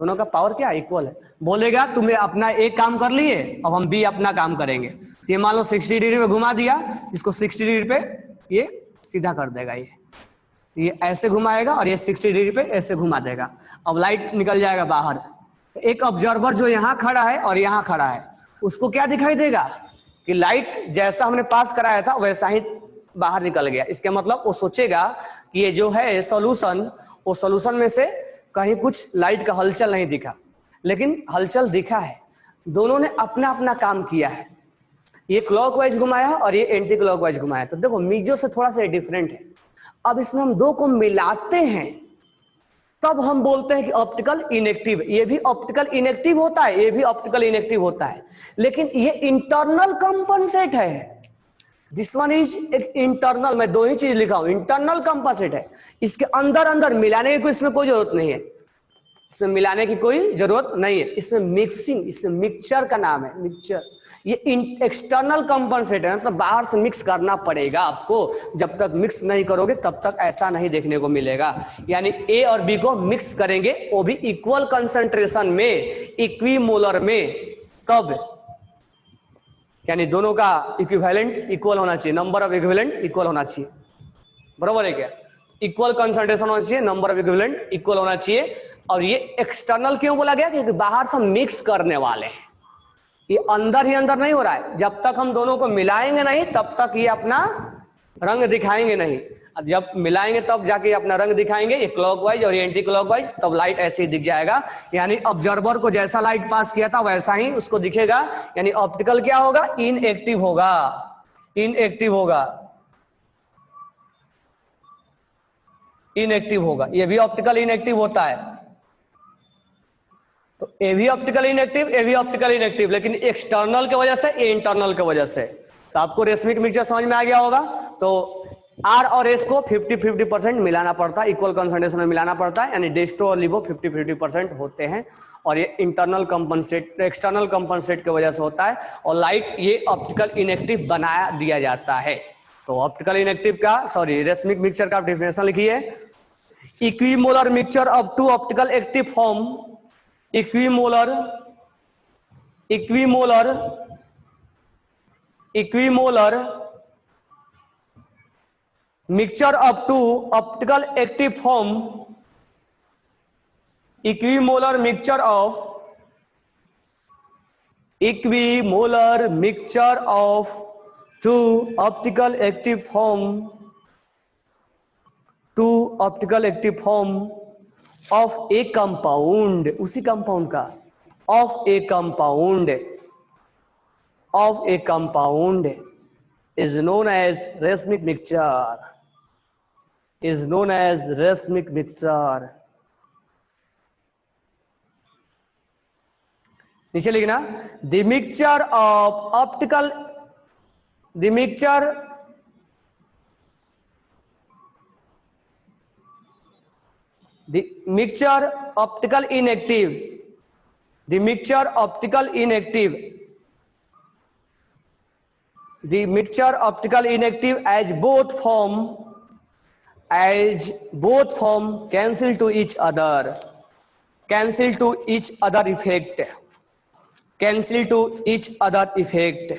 दोनों का पावर क्या इक्वल है। बोलेगा तुम्हें अपना एक काम कर लिए, अब हम बी अपना काम करेंगे, ये मान लो 60 डिग्री में घुमा दिया, इसको 60 डिग्री पे ये सीधा कर देगा, ये ऐसे घुमाएगा और ये 60 डिग्री पे ऐसे घुमा देगा। अब लाइट निकल जाएगा बाहर, एक ऑब्जर्वर जो यहाँ खड़ा है और यहाँ खड़ा है, उसको क्या दिखाई देगा कि लाइट जैसा हमने पास कराया था वैसा ही बाहर निकल गया। इसके मतलब वो सोचेगा कि ये जो है सॉल्यूशन, वो सॉल्यूशन में से कहीं कुछ लाइट का हलचल नहीं दिखा, लेकिन हलचल दिखा है, दोनों ने अपना अपना काम किया है, ये क्लॉकवाइज घुमाया और ये एंटी क्लॉकवाइज घुमाया। तो देखो मीजो से थोड़ा सा डिफरेंट है। अब इसमें हम दो को मिलाते हैं तब हम बोलते हैं कि ऑप्टिकल इनएक्टिव। ये भी ऑप्टिकल इनएक्टिव होता है, ये भी ऑप्टिकल इनएक्टिव होता है, लेकिन ये इंटरनल कंपनसेट है। दिस वन इज एक इंटरनल, मैं दो ही चीज लिखा हूं, इंटरनल कंपनसेट है, इसके अंदर अंदर मिलाने की इसमें कोई जरूरत नहीं है, इसमें मिलाने की कोई जरूरत नहीं है, इसमें मिक्सिंग, इसमें मिक्सचर का नाम है, मिक्सचर। ये एक्सटर्नल कंपनसेट है, मतलब बाहर से मिक्स करना पड़ेगा आपको, जब तक मिक्स नहीं करोगे तब तक ऐसा नहीं देखने को मिलेगा। यानी ए और बी को मिक्स करेंगे, वो भी इक्वल कंसंट्रेशन में, इक्विमोलर में, तब यानी दोनों का इक्विवेलेंट इक्वल होना चाहिए, नंबर ऑफ इक्विवेलेंट इक्वल होना चाहिए, बराबर है क्या, इक्वल कंसंट्रेशन होना चाहिए, नंबर ऑफ इक्विवेलेंट इक्वल होना चाहिए। और ये एक्सटर्नल क्यों बोला गया, क्योंकि बाहर से मिक्स करने वाले हैं, ये अंदर ही अंदर नहीं हो रहा है, जब तक हम दोनों को मिलाएंगे नहीं तब तक ये अपना रंग दिखाएंगे नहीं, अब जब मिलाएंगे तब जाके अपना रंग दिखाएंगे, ये क्लॉकवाइज और ये एंटी क्लॉकवाइज, तब लाइट ऐसे ही दिख जाएगा। यानी ऑब्जर्वर को जैसा लाइट पास किया था वैसा ही उसको दिखेगा, यानी ऑप्टिकल क्या होगा, इनएक्टिव होगा, इनएक्टिव होगा, इनएक्टिव होगा। ये भी ऑप्टिकल इनएक्टिव होता है, तो ए भी ऑप्टिकल इनएक्टिव, ए भी ऑप्टिकल इनएक्टिव, लेकिन एक्सटर्नल के वजह से, ए इंटरनल के वजह से। तो आपको रेशमिक मिक्सचर समझ में आ गया होगा। तो आर और एस को 50-50% मिलाना पड़ता है, इक्वल कंसंट्रेशन में मिलाना पड़ता है, यानी डेस्टो और लिबो 50-50% होते हैं, और ये इंटरनल कंपनसेट, एक्सटर्नल कंपनसेट की वजह से होता है। और लाइट ये ऑप्टिकल इनएक्टिव बनाया दिया जाता है। तो ऑप्टिकल इनएक्टिव का, सॉरी, रेशमिक मिक्सचर का डेफिनेशन लिखिए, equimolar mixture of two optical active form, equimolar mixture of two optical active form, equimolar mixture of two optical active form, of a compound, उसी compound का, of a compound is known as racemic mixture, नीचे लिखना, the mixture the mixture optical inactive, the mixture optical inactive, the mixture optical inactive as both form cancel to each other, cancel to each other effect, cancel to each other effect,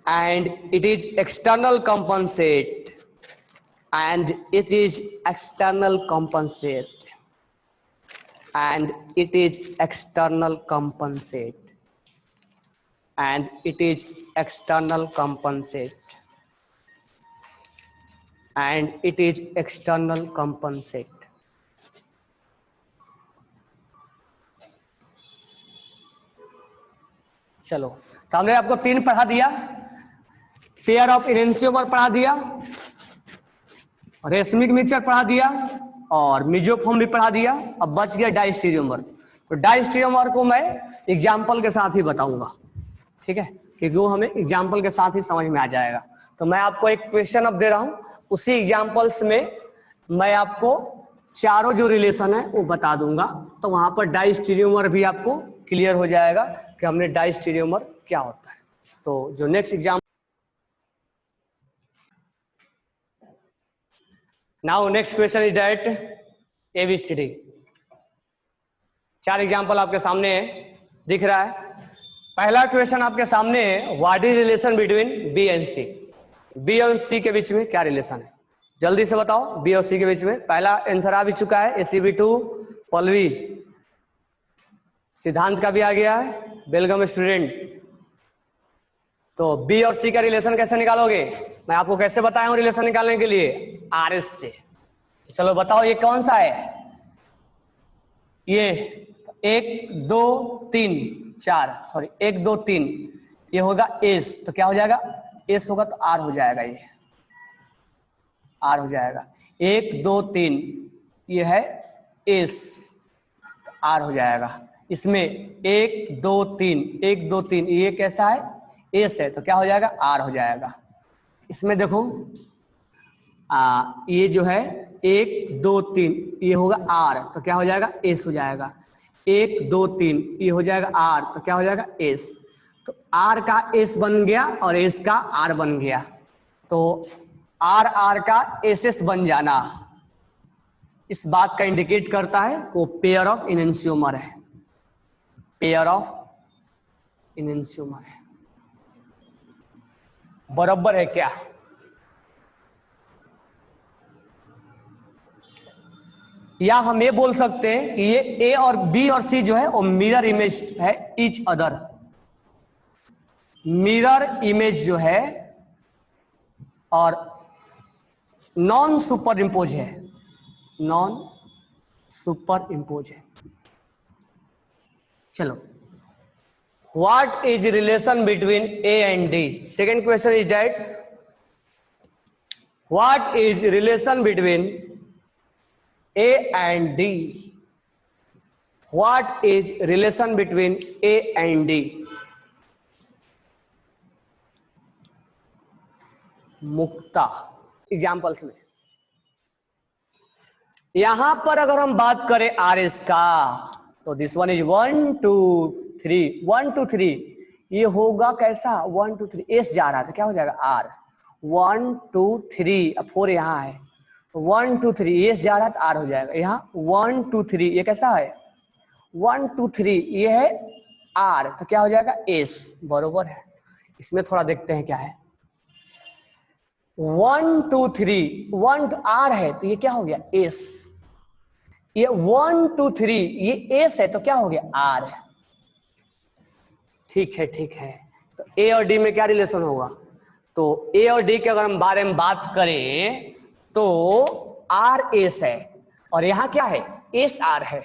and it is external compensate, and it is external compensate, and it is external compensate, and it is external compensate, and it is external compensate. चलो, तो हमने आपको 3 पढ़ा दिया, pair of enantiomer पढ़ा दिया, racemic mixture पढ़ा दिया और मिजोफॉर्म भी पढ़ा दिया। अब बच गया डायस्टीरियोमर। तो डायस्टीरियोमर को मैं एग्जाम्पल के साथ ही बताऊंगा, ठीक है, क्योंकि वो हमें एग्जाम्पल के साथ ही समझ में आ जाएगा। तो मैं आपको एक क्वेश्चन अब दे रहा हूं, उसी एग्जाम्पल्स में मैं आपको चारों जो रिलेशन है वो बता दूंगा। तो वहां पर डायस्टीरियोमर भी आपको क्लियर हो जाएगा कि हमने डायस्टीरियोमर क्या होता है। तो जो next example, now next question is that ABCD। 4 example आपके सामने दिख रहा है। पहला क्वेश्चन आपके सामने है, what is relation between B and C। B और C के बीच में क्या रिलेशन है, जल्दी से बताओ। B और C के बीच में पहला आंसर आ भी चुका है, ACB2 पल्लवी, सिद्धांत का भी आ गया है, बेलगम स्टूडेंट। तो B और C का रिलेशन कैसे निकालोगे, मैं आपको कैसे बताया हूं रिलेशन निकालने के लिए, RS से। तो चलो बताओ ये कौन सा है, ये 1 2 3 4, सॉरी 1 2 3, ये होगा S। तो क्या हो जाएगा, S होगा तो R हो जाएगा, ये R हो जाएगा। 1 2 3 ये है S, तो R हो जाएगा। इसमें 1 2 3 1 2 3 ये कैसा है, S है, तो क्या हो जाएगा, R हो जाएगा। इसमें देखो ये जो है 1 2 3 ये होगा R, तो क्या हो जाएगा, S हो जाएगा। 1 2 3 ये हो जाएगा R, तो क्या हो जाएगा, S। तो R का S बन गया और S का R बन गया, तो R का SS बन जाना इस बात का इंडिकेट करता है वो पेयर ऑफ इनेंशियोमर है, पेयर ऑफ इनेंशियोमर है। बराबर है क्या, या हम ये बोल सकते हैं कि ये A और B और C जो है वो मिरर इमेज है ईच अदर, मिरर इमेज जो है और नॉन सुपर इम्पोज है, नॉन सुपर इम्पोज है। चलो, what is relation between A and D। Second question is that what is relation between A and D, what is relation between A and D। Mukta examples में यहां पर अगर हम बात करें RS का, तो दिस वन इज 1 2 3 1 2 3, ये होगा कैसा 1 2 3, S जा रहा था, क्या हो जाएगा R, 1 2 3, अब 4 यहाँ है, 1 2 3 S जा रहा है तो R हो जाएगा। यहाँ 1 2 3 ये कैसा है 1 2 3, ये है R, तो क्या हो जाएगा S, बरोबर है। इसमें थोड़ा देखते हैं क्या है, 1 2 3 1 R है तो ये क्या हो गया S, ये 1 2 3 ये S है तो क्या हो गया R है। ठीक है, ठीक है। तो A और D में क्या रिलेशन होगा, तो A और D के अगर हम बारे में बात करें तो R S है और यहाँ क्या है S R है,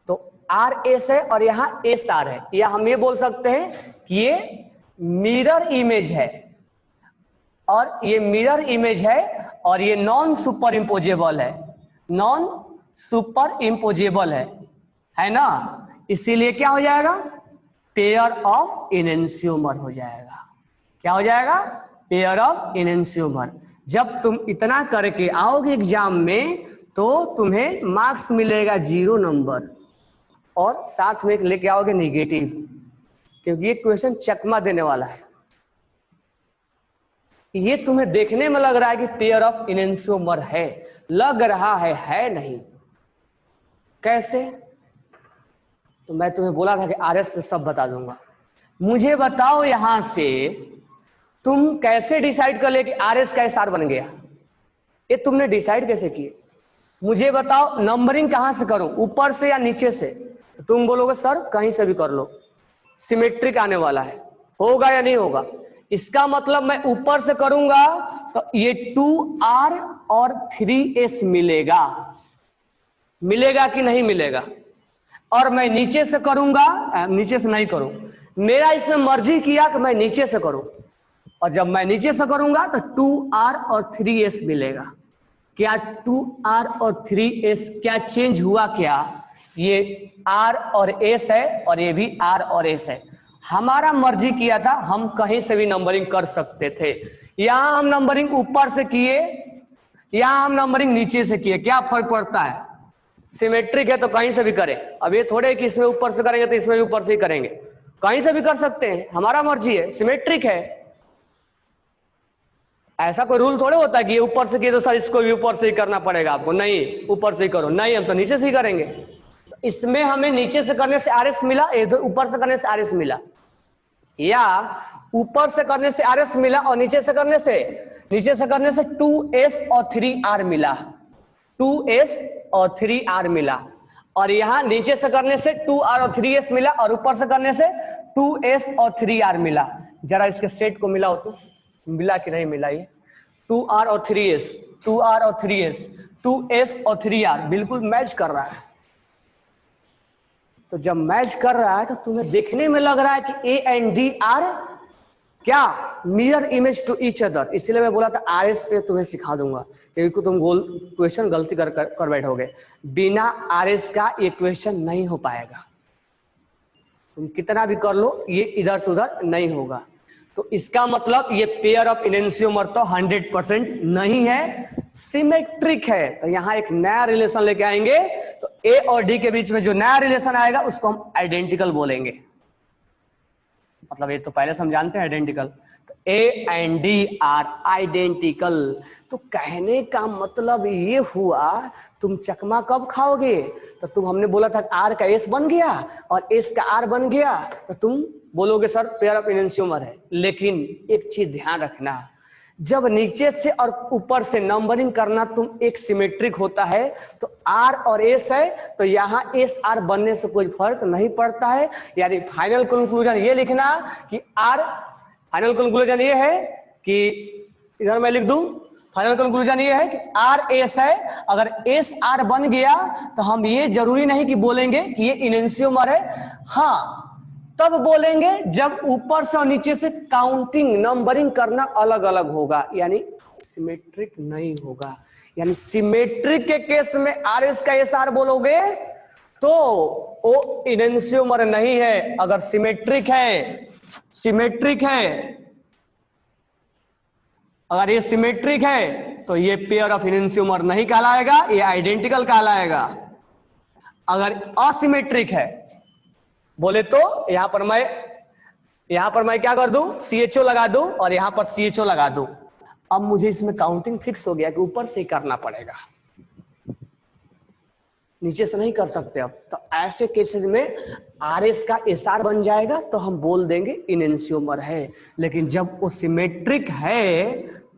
तो R S है और यहाँ S R है, या हम ये बोल सकते हैं कि ये मिरर इमेज है, और ये मिरर इमेज है और ये नॉन सुपर इम्पोजेबल है, नॉन सुपर इम्पोजेबल है ना, इसीलिए क्या हो जाएगा पेयर ऑफ इनेंशियोमर हो जाएगा। क्या हो जाएगा? Pair of enantiomer. जब तुम इतना करके आओगे एग्जाम में तो तुम्हें मार्क्स मिलेगा 0 नंबर और साथ में लेके आओगे निगेटिव, क्योंकि ये क्वेश्चन चकमा देने वाला है। ये तुम्हें देखने में लग रहा है कि पेयर ऑफ इनेंशियोमर है, लग रहा है नहीं। कैसे? तो मैं तुम्हें बोला था कि आरएस पे सब बता दूंगा। मुझे बताओ यहां से तुम कैसे डिसाइड कर ले कि आरएस का एसआर बन गया? ये तुमने डिसाइड कैसे किए? मुझे बताओ नंबरिंग कहां से करूं, ऊपर से या नीचे से? तुम बोलोगे सर कहीं से भी कर लो, सिमेट्रिक आने वाला है, होगा या नहीं होगा? इसका मतलब मैं ऊपर से करूंगा तो ये 2r और 3s मिलेगा, मिलेगा कि नहीं मिलेगा? और मैं नीचे से करूंगा, नीचे से नहीं करूं, मेरा इसमें मर्जी किया कि मैं नीचे से करूं, और जब मैं नीचे से करूंगा तो 2r और 3s मिलेगा। क्या 2r और 3s क्या चेंज हुआ? क्या ये r और s है और ये भी r और s है। हमारा मर्जी किया था, हम कहीं से भी नंबरिंग कर सकते थे। यहां हम नंबरिंग ऊपर से किए, यहां हम नंबरिंग नीचे से किए, क्या फर्क पड़ता है? सिमेट्रिक है तो कहीं से भी करें। अब ये थोड़े कि इसमें ऊपर से करेंगे तो इसमें भी ऊपर से ही करेंगे, कहीं से भी कर सकते हैं, हमारा मर्जी है, सिमेट्रिक है। ऐसा कोई रूल थोड़े होता है कि ये ऊपर से किए तो सर इसको भी ऊपर से ही करना पड़ेगा आपको, नहीं ऊपर से ही करो, नहीं हम तो नीचे से ही करेंगे। इसमें हमें नीचे से करने से आरएस मिला, इधर ऊपर से करने से आरएस मिला, या ऊपर से करने से आरएस मिला और नीचे से करने से 2s और 3r मिला, 2s और 3r मिला। और यहां नीचे से करने से 2r और 3s मिला और ऊपर से करने से 2s और 3r मिला। जरा इसके सेट को मिलाओ तो मिला कि नहीं मिला? ये 2r और 3s, 2r और 3s, 2s और 3r बिल्कुल मैच कर रहा है। तो जब मैच कर रहा है तो तुम्हें देखने में लग रहा है कि ए एंड डी आर क्या mirror image to each other. इसलिए मैं बोला था आरएस पे तुम्हें सिखा दूंगा, क्योंकि तुम क्वेश्चन गलती कर बैठोगे। बिना आरएस का ये क्वेश्चन नहीं हो पाएगा, तुम कितना भी कर लो ये इधर से उधर नहीं होगा। तो इसका मतलब ये पेयर ऑफ इनेंशियोमर तो 100% नहीं है, सिमेट्रिक है। तो यहां एक नया रिलेशन लेके आएंगे, तो ए और डी के बीच में जो नया रिलेशन आएगा उसको हम आइडेंटिकल बोलेंगे। मतलब ये तो पहले से हम जानते हैं आइडेंटिकल, तो A and D are identical. तो कहने का मतलब ये हुआ, तुम चकमा कब खाओगे? तो तुम हमने बोला था आर का एस बन गया और एस का आर बन गया, तो तुम बोलोगे सर पेयर ऑफ इनेंशियोमर है। लेकिन एक चीज ध्यान रखना, जब नीचे से और ऊपर से नंबरिंग करना तुम एक सिमेट्रिक होता है, तो आर और एस है तो यहाँ एस आर बनने से कोई फर्क नहीं पड़ता है। यानी फाइनल कंक्लूजन ये लिखना कि आर, फाइनल कंक्लूजन ये है कि इधर मैं लिख दूं, फाइनल कंक्लूजन ये है कि आर एस है। अगर एस आर बन गया तो हम ये जरूरी नहीं कि बोलेंगे कि ये इनेंशियोमर है, हाँ तब बोलेंगे जब ऊपर से और नीचे से काउंटिंग नंबरिंग करना अलग अलग होगा, यानी सिमेट्रिक नहीं होगा। यानी सिमेट्रिक के केस में आरएस का एस आर बोलोगे तो वो इनेंशियोमर नहीं है। अगर सिमेट्रिक है, अगर ये सिमेट्रिक है तो ये पेयर ऑफ इनेंशियोमर नहीं कहलाएगा, ये आइडेंटिकल कहलाएगा। अगर असिमेट्रिक है बोले तो यहां पर मैं क्या कर दूं, CHO लगा दूं और यहां पर CHO लगा दूं। अब मुझे इसमें काउंटिंग फिक्स हो गया कि ऊपर से ही करना पड़ेगा, नीचे से नहीं कर सकते। अब तो ऐसे केसेस में आरएस का एसआर बन जाएगा तो हम बोल देंगे इनेंशियोमर है। लेकिन जब वो सिमेट्रिक है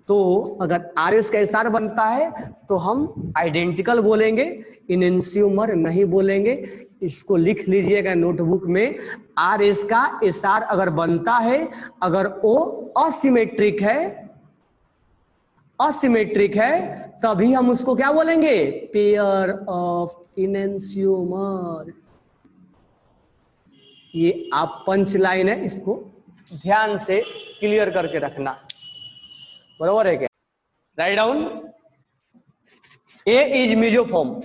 तो अगर आरएस का एसआर बनता है तो हम आइडेंटिकल बोलेंगे, इनेंशियोमर नहीं बोलेंगे। इसको लिख लीजिएगा नोटबुक में, आरएस का एसआर अगर बनता है, अगर वो असिमेट्रिक है तभी हम उसको क्या बोलेंगे, पेयर ऑफ इनेंशियोमर। ये आप पंच लाइन है, इसको ध्यान से क्लियर करके रखना, बरोबर है क्या? राइट डाउन, ए इज मीजोफॉर्म,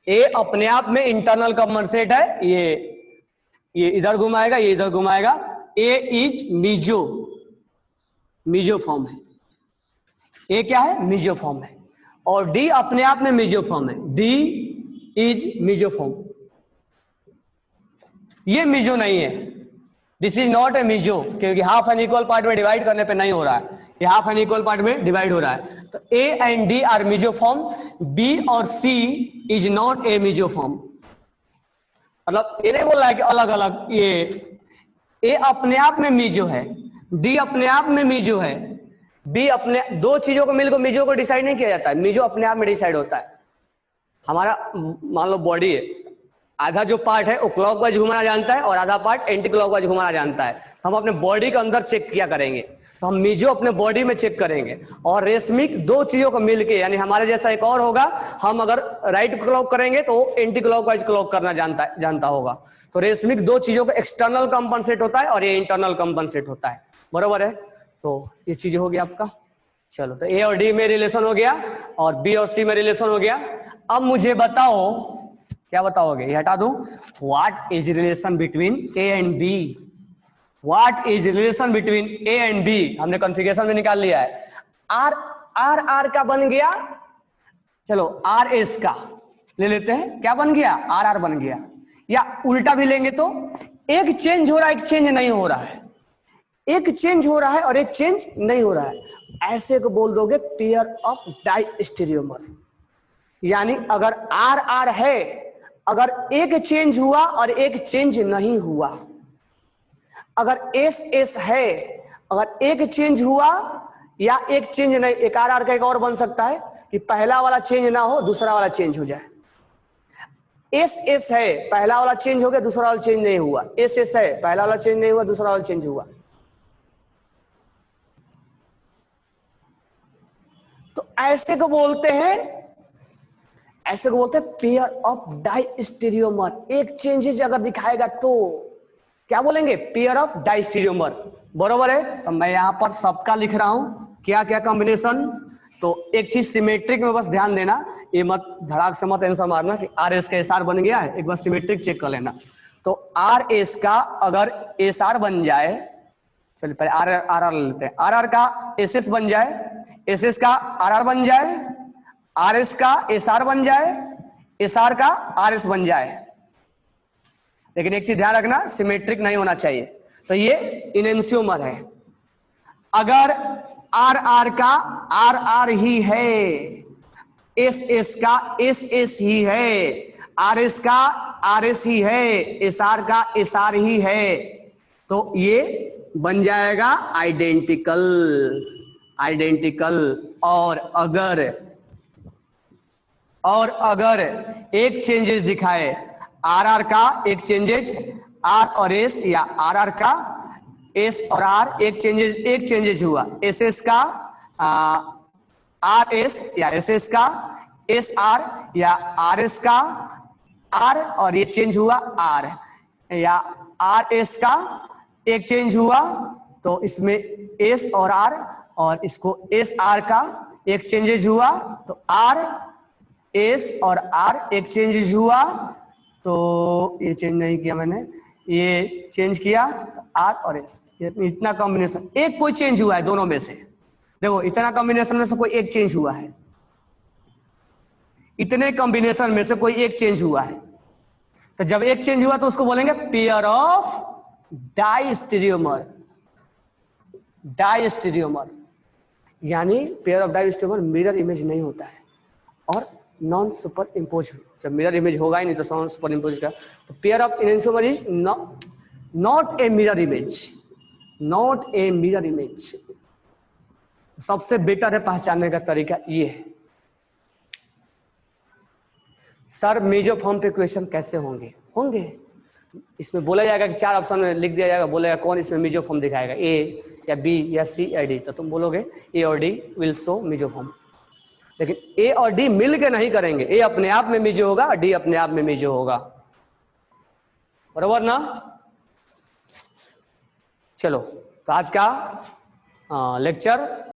ए अपने आप में इंटरनल कॉमन सेट है। ये इधर घुमाएगा, ये इधर घुमाएगा। ए इज मीजो, मीजोफॉर्म है, ए क्या है, मीजोफॉर्म है, और डी अपने आप में मीजोफॉर्म है, डी इज मीजोफॉर्म। ये मीजो नहीं है, this is not a meso, क्योंकि हाफ एन इक्वल पार्ट में डिवाइड करने पे नहीं हो रहा है, ये हाफ एन इक्वल पार्ट में डिवाइड हो रहा है। तो A and D are mesoform, B और सी इज नॉट ए मीजोफॉर्म। मतलब ये नहीं बोल रहा है कि अलग अलग, ये ए अपने आप में मीजो है, डी अपने आप में मीजो है, बी अपने, दो चीजों को मिलकर मीजो को डिसाइड नहीं किया जाता है, मीजो अपने आप में डिसाइड होता है। हमारा मान लो बॉडी है, आधा जो पार्ट है वो क्लॉकवाइज घुमाना जानता है और आधा पार्ट एंटी क्लॉकवाइज घुमाना जानता है। हम अपने बॉडी के अंदर चेक किया करेंगे, तो हम मीजो अपने बॉडी में चेक करेंगे, और रेशमिक दो चीजों को मिलके, यानी हमारे जैसा एक और होगा, हम अगर राइट क्लॉक करेंगे तो एंटी क्लॉकवाइज क्लॉक करना जानता होगा। तो रेशमिक दो चीजों को एक्सटर्नल कंपनसेट होता है और ये इंटरनल कंपनसेट होता है, बरोबर है। तो ये चीज हो गया आपका। चलो, तो ए और डी में रिलेशन हो गया और बी और सी में रिलेशन हो गया। अब मुझे बताओ, क्या बताओगे, ये हटा दूं, what is relation between A and B, what is relation between A and B. हमने कॉन्फ़िगरेशन में निकाल लिया है, आर आर आर का बन गया, चलो आर एस का ले लेते हैं, क्या बन गया, आर आर बन गया। या उल्टा भी लेंगे तो एक चेंज हो रहा है, एक चेंज नहीं हो रहा है, एक चेंज हो रहा है और एक चेंज नहीं हो रहा है, ऐसे को बोल दोगे पेयर ऑफ डाइस्टेरियोमर। यानी अगर आर आर है, अगर एक चेंज हुआ और एक चेंज नहीं हुआ, अगर एस एस है, अगर एक चेंज हुआ या एक चेंज नहीं, एक आर आर का एक और बन सकता है कि पहला वाला चेंज ना हो, दूसरा वाला चेंज हो जाए। एस एस है, पहला वाला चेंज हो गया, दूसरा वाला चेंज नहीं हुआ, एस एस है, पहला वाला चेंज नहीं हुआ, दूसरा वाला चेंज हुआ। तो ऐसे को बोलते हैं, ऐसे को बोलते हैं पेयर ऑफ डाइस्टेरियोमर। एक चेंजेज अगर दिखाएगा तो क्या बोलेंगे, पेयर ऑफ डाइस्टेरियोमर, बरोबर है। तो मैं यहां पर सबका लिख रहा हूं, क्या क्या कॉम्बिनेशन। तो एक चीज सिमेट्रिक में बस ध्यान देना, ये मत धड़ाक से मत आंसर मारना कि आर एस का एस आर बन गया है, एक बार सिमेट्रिक चेक कर लेना। तो आर एस का अगर एस आर बन जाए, चलिए पहले आर आर लेते हैं, आर आर का एस एस बन जाए, एस एस का आर आर बन जाए, आर एस का एस आर बन जाए, एस आर का आर एस बन जाए। लेकिन एक चीज ध्यान रखना, सिमेट्रिक नहीं होना चाहिए। तो ये इनेंशियोमर है। अगर आर आर का आर आर ही है, एस एस का एस एस ही है, आर एस का आर एस ही है, एस आर का एस आर ही है, तो ये बन जाएगा आइडेंटिकल, आइडेंटिकल। और अगर एक चेंजेस दिखाए, आर आर का एक चेंजेज, आर और एस, या आर आर का एस और आर एक चेंजेज हुआ, एस एस का आर एस, या एस एस का एस आर, या आर एस का आर और ये चेंज हुआ आर, या आर एस का एक चेंज हुआ, तो इसमें एस और आर, और इसको एस आर का एक चेंजेज हुआ, तो आर एस और आर एक चेंजेज हुआ, तो ये चेंज नहीं किया मैंने, ये चेंज किया, तो आर और एस, इतना कॉम्बिनेशन, एक कोई चेंज हुआ है दोनों में से। देखो इतना कॉम्बिनेशन में से कोई एक चेंज हुआ है, इतने कॉम्बिनेशन में से कोई एक चेंज हुआ है। तो जब एक चेंज हुआ तो उसको बोलेंगे पेयर ऑफ डाइस्टेरियोमर। डाइस्टेरियोमर यानी pair of diastereomer mirror image नहीं होता है और नॉन सुपर इम्पोज। जब मिरर इमेज होगा ही नहीं तो नॉन सुपर इम्पोज का, तो pair of enantiomer is not a mirror image, not a mirror image. सबसे बेटर है पहचानने का तरीका ये है। सर मेजोफॉर्म पे क्वेश्चन कैसे होंगे? इसमें बोला जाएगा कि 4 ऑप्शन में लिख दिया जाएगा, बोलेगा कौन इसमें मेजोफॉर्म दिखाएगा, ए या बी या सी या डी, तो तुम बोलोगे ए और डी विल शो मेजोफॉर्म। लेकिन ए और डी मिल के नहीं करेंगे, ए अपने आप में मेजो होगा, डी अपने आप में मेजो होगा, बराबर ना। चलो तो आज का लेक्चर